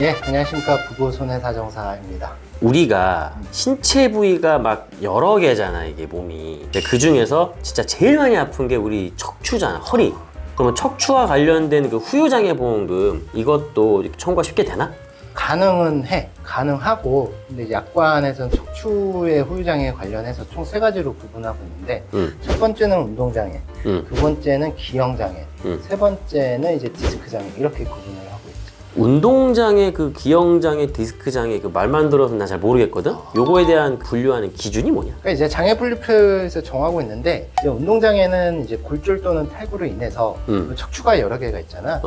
예, 안녕하십니까. 부부 손해사정사입니다. 우리가 신체 부위가 막 여러 개잖아, 이게 몸이. 근데 그 중에서 진짜 제일 많이 아픈 게 우리 척추잖아, 허리. 그러면 척추와 관련된 그 후유장애 보험금, 이것도 이렇게 청구가 쉽게 되나? 가능은 해. 가능하고, 근데 약관에서는 척추의 후유장애 관련해서 총 3가지로 구분하고 있는데, 첫 번째는 운동장애, 두 번째는 기형장애, 세 번째는 이제 디스크장애, 이렇게 구분을 하고 있죠. 운동장애, 그 기형장애, 디스크장애, 그 말만 들어서 나 잘 모르겠거든? 요거에 대한 분류하는 기준이 뭐냐? 그러니까 이제 장애 분류표에서 정하고 있는데, 이제 운동장애는 이제 골절 또는 탈구로 인해서 그 척추가 여러 개가 있잖아.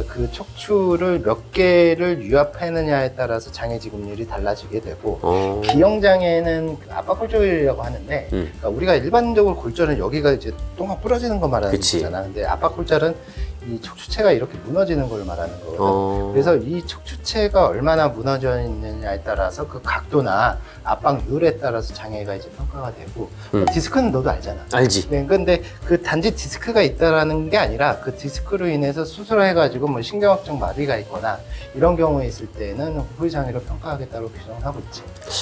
그 척추를 몇 개를 유압하느냐에 따라서 장애 지급률이 달라지게 되고, 기형장애는 그 압박골절이라고 하는데, 그러니까 우리가 일반적으로 골절은 여기가 이제 똥가 부러지는 거 말하는 그치. 거잖아. 근데 압박골절은 이 척추체가 이렇게 무너지는 걸 말하는 거거든. 그래서 이 척추체가 얼마나 무너져 있느냐에 따라서 그 각도나 압박률에 따라서 장애가 이제 평가가 되고, 디스크는 너도 알잖아. 알지. 네, 근데 그 단지 디스크가 있다라는 게 아니라 그 디스크로 인해서 수술해가지고 뭐 신경학적 마비가 있거나 이런 경우에 있을 때는 후유장애로 평가하겠다고 규정을 하고 있지.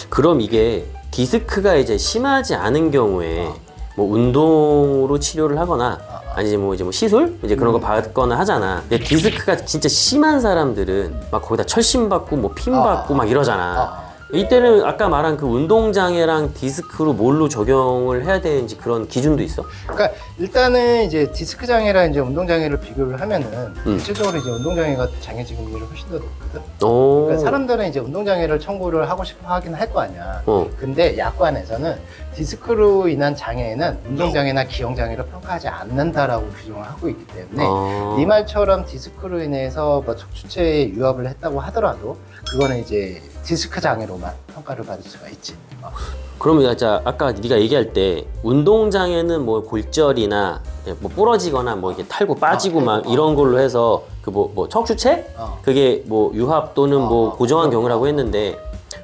그럼 이게 디스크가 이제 심하지 않은 경우에 뭐 운동으로 치료를 하거나 아니 이제 뭐 시술 이제 그런 거 받거나 하잖아. 근데 디스크가 진짜 심한 사람들은 막 거기다 철심 받고 뭐 핀 받고 막 이러잖아. 이때는 아까 말한 그 운동장애랑 디스크로 뭘로 적용을 해야 되는지 그런 기준도 있어? 그러니까 일단은 이제 디스크 장애랑 이제 운동 장애를 비교를 하면은 실질적으로 이제 운동 장애가 장애 지급률이 훨씬 더 높거든. 그러니까 사람들은 이제 운동 장애를 청구를 하고 싶어 하긴 할 거 아니야. 근데 약관에서는 디스크로 인한 장애는 운동 장애나 기형 장애로 평가하지 않는다라고 규정을 하고 있기 때문에 네 말처럼 디스크로 인해서 뭐 척추체에 유압을 했다고 하더라도 그거는 이제 디스크 장애로만 평가를 받을 수가 있지. 그러면 진짜 아까 네가 얘기할 때 운동장애는 뭐 골절이나 뭐 부러지거나 뭐 이게 탈구 빠지고 막 이런 걸로 해서 그 뭐 척추체? 그게 뭐 유합 또는 뭐 고정한 경우라고 했는데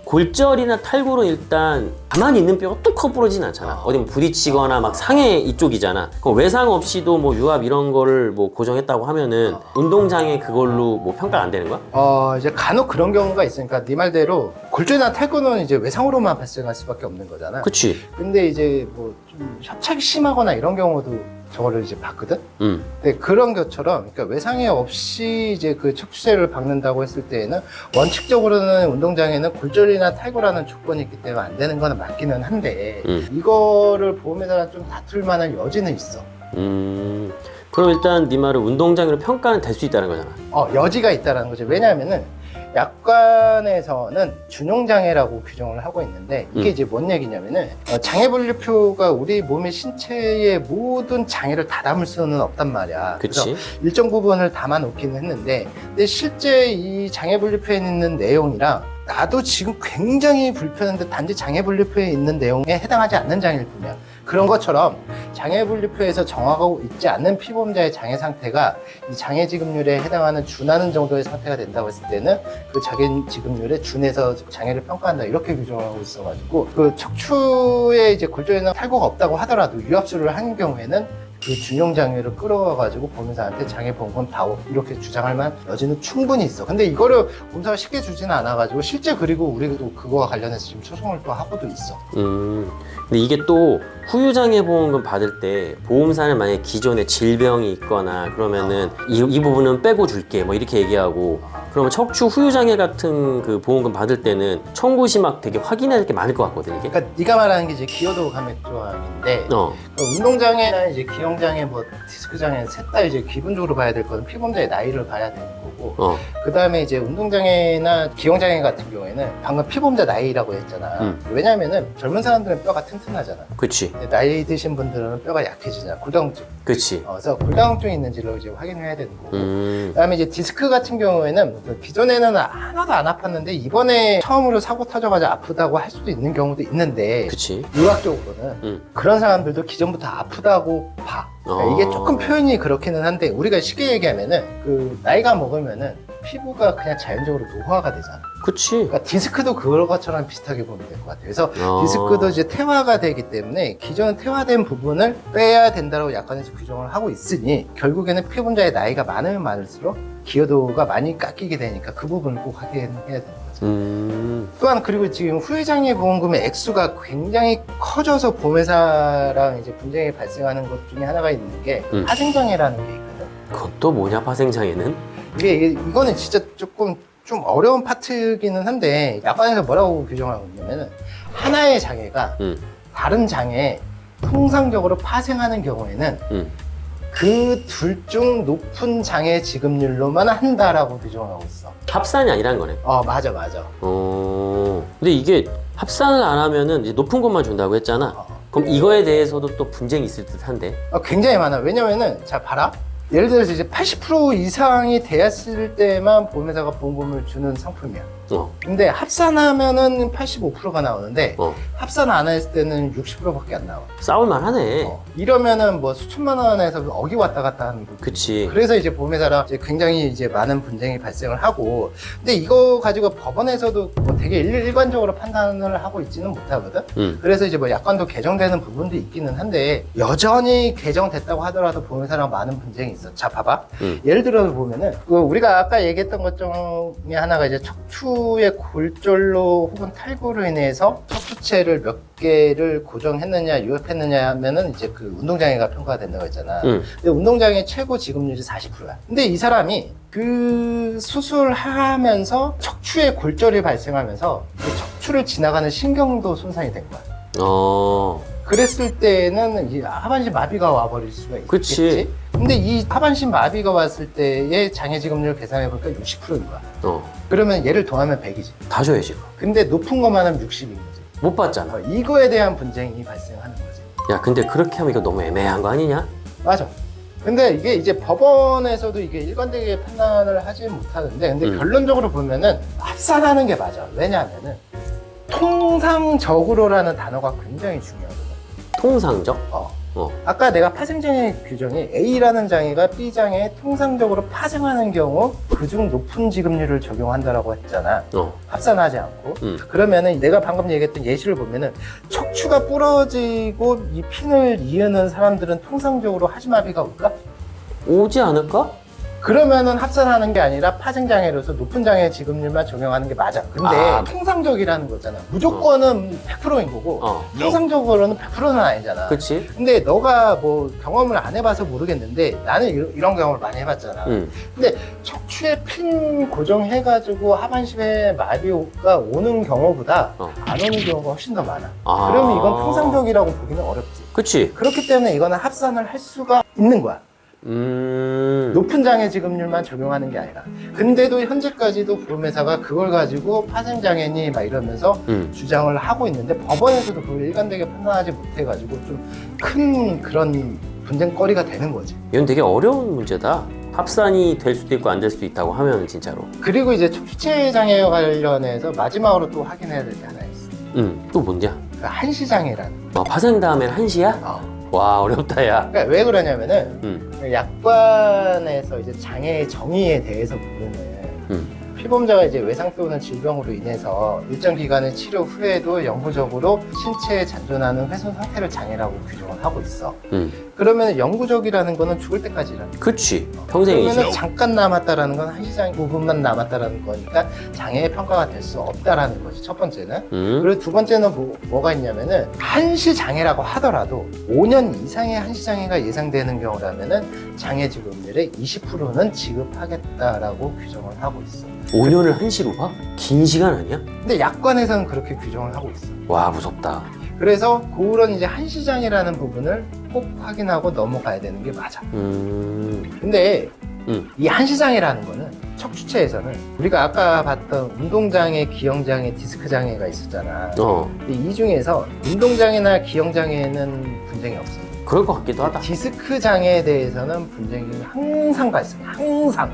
골절이나 탈구로 일단 가만히 있는 뼈가 뚝 부러지진 않잖아. 어디 뭐 부딪히거나 막 상해 이쪽이잖아. 그럼 외상 없이도 뭐 유압 이런 거를 뭐 고정했다고 하면은 운동장애 그걸로 뭐 평가가 안 되는 거야? 이제 간혹 그런 경우가 있으니까 네 말대로 골절이나 탈구는 이제 외상으로만 발생할 수밖에 없는 거잖아. 그치. 근데 이제 뭐 좀 협착이 심하거나 이런 경우도 저거를 이제 봤거든. 근데 그런 것처럼 그러니까 외상이 없이 이제 그 척추체를 박는다고 했을 때에는 원칙적으로는 운동장애는 골절이나 탈구라는 조건이 있기 때문에 안 되는 건 맞기는 한데 이거를 보험회사랑 좀 다툴 만한 여지는 있어. 그럼 일단 네 말은 운동장애로 평가는 될 수 있다는 거잖아. 여지가 있다라는 거죠. 왜냐하면은 약관에서는 준용장애라고 규정을 하고 있는데 이게 이제 뭔 얘기냐면은 장애분류표가 우리 몸의 신체의 모든 장애를 다 담을 수는 없단 말이야. 그치. 그래서 일정 부분을 담아 놓기는 했는데 근데 실제 이 장애분류표에 있는 내용이랑 나도 지금 굉장히 불편한데 단지 장애분류표에 있는 내용에 해당하지 않는 장애일 뿐이야. 그런 것처럼 장애분류표에서 정하고 있지 않는 피보험자의 장애 상태가 이 장애 지급률에 해당하는 준하는 정도의 상태가 된다고 했을 때는 그 장애 지급률에 준해서 장애를 평가한다 이렇게 규정하고 있어가지고 그 척추에 이제 골절이나 탈구가 없다고 하더라도 유압술을 하는 경우에는 그 준용 장애를 끌어와가지고 보험사한테 장애 보험금 다 이렇게 주장할 만한 여지는 충분히 있어. 근데 이거를 보험사가 쉽게 주지는 않아가지고 실제 그리고 우리도 그거와 관련해서 지금 소송을 또 하고도 있어. 근데 이게 또 후유장애 보험금 받을 때 보험사는 만약에 기존에 질병이 있거나 그러면은 이 부분은 빼고 줄게 뭐 이렇게 얘기하고 그러면 척추 후유장애 같은 그 보험금 받을 때는 청구 시 막 되게 확인해야 될 게 많을 것 같거든 이게. 그러니까 네가 말하는 게 이제 기여도 감액 조항인데 그러니까 운동장애나 이제 기형장애 뭐 디스크장애 셋 다 이제 기본적으로 봐야 될 거는 피보험자의 나이를 봐야 되는 거고 그 다음에 이제 운동장애나 기형장애 같은 경우에는 방금 피보험자 나이라고 했잖아. 왜냐면은 젊은 사람들은 뼈가 튼튼하잖아. 그치. 근데 나이 드신 분들은 뼈가 약해지잖아. 골다공증. 그치. 그래서 골다공증이 있는지를 이제 확인해야 되는 거고. 그다음에 이제 디스크 같은 경우에는 기존에는 하나도 안 아팠는데 이번에 처음으로 사고 터져가지고 아프다고 할 수도 있는 경우도 있는데. 그치. 의학적으로는 그런 사람들도 기존부터 아프다고 봐. 그러니까 이게 조금 표현이 그렇기는 한데 우리가 쉽게 얘기하면은 그 나이가 먹으면은 피부가 그냥 자연적으로 노화가 되잖아. 그치. 그러니까 디스크도 그것처럼 비슷하게 보면 될 것 같아요. 그래서 어. 디스크도 이제 퇴화가 되기 때문에 기존 퇴화된 부분을 빼야 된다고 약관에서 규정을 하고 있으니 결국에는 피부자의 나이가 많으면 많을수록 기여도가 많이 깎이게 되니까 그 부분을 꼭 확인해야 되는 거죠. 또한 그리고 지금 후유장애 보험금의 액수가 굉장히 커져서 보험회사랑 이제 분쟁이 발생하는 것 중에 하나가 있는 게 파생장애라는 게 있거든. 그건 또 뭐냐, 파생장애는? 이거는 진짜 조금 좀 어려운 파트기는 한데 약관에서 뭐라고 규정하고 있냐면은 하나의 장애가 다른 장애에 통상적으로 파생하는 경우에는 그 둘 중 높은 장애 지급률로만 한다라고 규정하고 있어. 합산이 아니란 거네. 맞아. 근데 이게 합산을 안 하면은 이제 높은 것만 준다고 했잖아. 그럼 이거에 대해서도 또 분쟁이 있을 듯한데. 굉장히 많아. 왜냐면은 자 봐라. 예를 들어서 이제 80% 이상이 되었을 때만 보험회사가 보험금을 주는 상품이야. 근데 합산하면은 85%가 나오는데 합산 안 했을 때는 60%밖에 안 나와. 싸울만 하네. 이러면은 뭐 수천만 원에서 억이 왔다 갔다 하는 부분. 그치. 그래서 이제 보험회사랑 이제 굉장히 이제 많은 분쟁이 발생을 하고, 근데 이거 가지고 법원에서도 뭐 되게 일관적으로 판단을 하고 있지는 못하거든. 그래서 이제 뭐 약관도 개정되는 부분도 있기는 한데 여전히 개정됐다고 하더라도 보험회사랑 많은 분쟁이 있어. 자 봐봐. 예를 들어서 보면은 우리가 아까 얘기했던 것 중에 하나가 이제 척추의 골절로 혹은 탈구로 인해서 척추체를 몇 개를 고정했느냐 유협했느냐 하면은 이제 그 운동장애가 평가가 된다고 했잖아. 근데 운동장애 최고 지급률이 40%야. 근데 이 사람이 그 수술하면서 척추에 골절이 발생하면서 그 척추를 지나가는 신경도 손상이 된 거야. 그랬을 때는 이 하반신 마비가 와버릴 수가 있겠지. 그치. 근데 이 하반신 마비가 왔을 때의 장애 지급률 계산해보니까 60%인 거야. 그러면 얘를 더하면 100이지. 다 줘야지. 근데 높은 것만 하면 60인 거지. 못 받잖아. 이거에 대한 분쟁이 발생하는 거지. 야, 근데 그렇게 하면 이거 너무 애매한 거 아니냐? 맞아. 근데 이게 이제 법원에서도 이게 일관되게 판단을 하지 못하는데, 근데 결론적으로 보면은 합산하는 게 맞아. 왜냐하면은 통상적으로라는 단어가 굉장히 중요하거든. 통상적? 아까 내가 파생장애 규정이 A라는 장애가 B 장애에 통상적으로 파생하는 경우 그중 높은 지급률을 적용한다라고 했잖아. 합산하지 않고. 그러면은 내가 방금 얘기했던 예시를 보면은 척추가 부러지고 이 핀을 이으는 사람들은 통상적으로 하지마비가 올까? 오지 않을까? 그러면은 합산하는 게 아니라 파생장애로서 높은 장애 지급률만 적용하는 게 맞아. 근데 통상적이라는 거잖아. 무조건은 100%인 거고 통상적으로는 100%는 아니잖아. 그치. 근데 너가 뭐 경험을 안 해봐서 모르겠는데 나는 이런 경험을 많이 해봤잖아. 근데 척추에 핀 고정해가지고 하반신에 마비가 오는 경우보다 안 오는 경우가 훨씬 더 많아. 그러면 이건 통상적이라고 보기는 어렵지. 그치. 그렇기 때문에 이거는 합산을 할 수가 있는 거야. 높은 장애 지급률만 적용하는 게 아니라. 근데도 현재까지도 보험회사가 그걸 가지고 파생장애니 막 이러면서 주장을 하고 있는데 법원에서도 그걸 일관되게 판단하지 못해가지고 좀 큰 그런 분쟁거리가 되는 거지. 이건 되게 어려운 문제다. 합산이 될 수도 있고 안 될 수도 있다고 하면 진짜로. 그리고 이제 척추체 장애와 관련해서 마지막으로 또 확인해야 될 게 하나 있어. 또 뭔냐? 한시장애라는. 파생 다음엔 한시야? 와, 어렵다, 야. 그러니까 왜 그러냐면은 약관에서 이제 장애의 정의에 대해서 보면은 피보험자가 이제 외상 또는 질병으로 인해서 일정 기간의 치료 후에도 영구적으로 신체에 잔존하는 훼손 상태를 장애라고 규정을 하고 있어. 그러면 영구적이라는 거는 죽을 때까지라는 거야. 그치. 평생이지. 그러면 잠깐 남았다라는 건 한시장 부분만 남았다라는 거니까 장애의 평가가 될 수 없다라는 거지. 첫 번째는. 그리고 두 번째는 뭐가 있냐면은 한시장애라고 하더라도 5년 이상의 한시장애가 예상되는 경우라면은 장애 지급률의 20%는 지급하겠다라고 규정을 하고 있어. 5년을 한시로 봐? 긴 시간 아니야? 근데 약관에서는 그렇게 규정을 하고 있어. 와, 무섭다. 그래서 그런 이제 한시장애라는 부분을 꼭 확인하고 넘어가야 되는 게 맞아. 근데 이 한시장애라는 거는 척추체에서는 우리가 아까 봤던 운동장애, 기형장애, 디스크장애가 있었잖아. 근데 이 중에서 운동장애나 기형장애는 분쟁이 없어. 그럴 것 같기도 하다. 디스크장애에 대해서는 분쟁이 항상 발생해. 항상.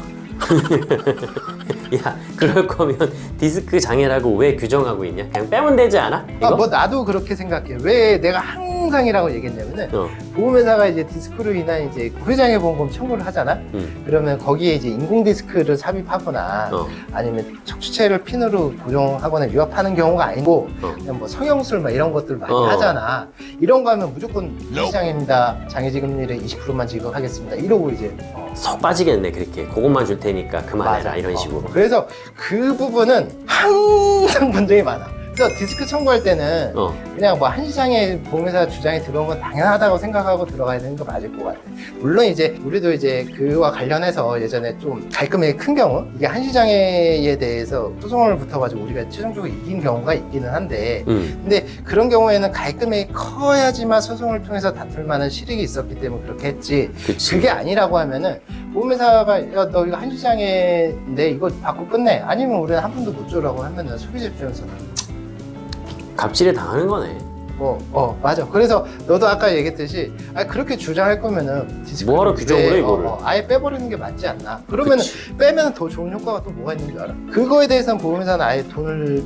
야, 그럴 거면 디스크 장애라고 왜 규정하고 있냐? 그냥 빼면 되지 않아? 이거? 뭐 나도 그렇게 생각해. 왜 내가 항상이라고 얘기했냐면은 보험회사가 이제 디스크로 인한 이제 후유장애 보험금 청구를 하잖아. 그러면 거기에 이제 인공 디스크를 삽입하거나 아니면 척추체를 핀으로 고정하거나 유압하는 경우가 아니고 그냥 뭐 성형술 막 이런 것들 많이 하잖아. 이런 거 하면 무조건 후유장애입니다. 장애지급률의 20%만 지급하겠습니다. 이러고 이제 속 빠지겠네. 그렇게 그것만 줄 테니까 그만해라. 맞아. 이런 식으로. 그래서 그 부분은 항상 분쟁이 많아. 그래서 디스크 청구할 때는 그냥 뭐 한시장에 보험회사 주장이 들어온 건 당연하다고 생각하고 들어가야 되는 거 맞을 것 같아. 물론 이제 우리도 이제 그와 관련해서 예전에 좀 갈금액이 큰 경우 이게 한시장애에 대해서 소송을 붙어가지고 우리가 최종적으로 이긴 경우가 있기는 한데 근데 그런 경우에는 갈금액이 커야지만 소송을 통해서 다툴 만한 실익이 있었기 때문에 그렇게 했지. 그치. 그게 아니라고 하면은 보험회사가 야, 너 이거 한시장애인데 이거 받고 끝내. 아니면 우리는 한 푼도 못 줘라고 하면은 소비자 입장에서는 갑질에 당하는 거네. 맞아. 그래서 너도 아까 얘기했듯이 그렇게 주장할 거면은 디스크 뭐하러 규정을 해, 이거를? 아예 빼버리는 게 맞지 않나? 그러면은 빼면 더 좋은 효과가 또 뭐가 있는 줄 알아? 그거에 대해서는 보험회사는 아예 돈을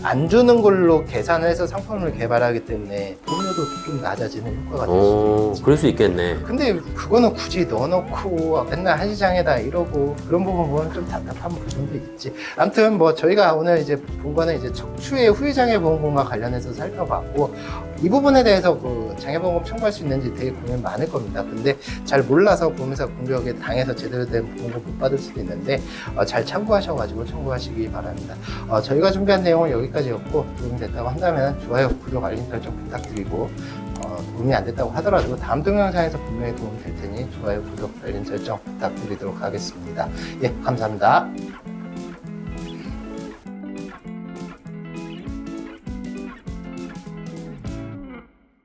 안 주는 걸로 계산을 해서 상품을 개발하기 때문에 보험료도 좀 낮아지는 효과가 될 수도 있지. 그럴 수 있겠네. 근데 그거는 굳이 넣어놓고 맨날 한시장에다 이러고 그런 부분 보면 좀 답답한 부분도 있지. 아무튼 뭐 저희가 오늘 이제 본 거는 이제 척추의 후유장애 보험금과 관련해서 살펴봤고 이 부분에 대해서 그 장애보험금 청구할 수 있는지 되게 고민 많을 겁니다. 근데 잘 몰라서 보험회사 공격에 당해서 제대로 된 보험금 못 받을 수도 있는데 잘 참고하셔가지고 청구하시기 바랍니다. 저희가 준비한 내용은 여기까지였고 도움이 됐다고 한다면 좋아요, 구독, 알림 설정 부탁드리고 도움이 안 됐다고 하더라도 다음 동영상에서 분명히 도움이 될 테니 좋아요, 구독, 알림 설정 부탁드리도록 하겠습니다. 예, 감사합니다.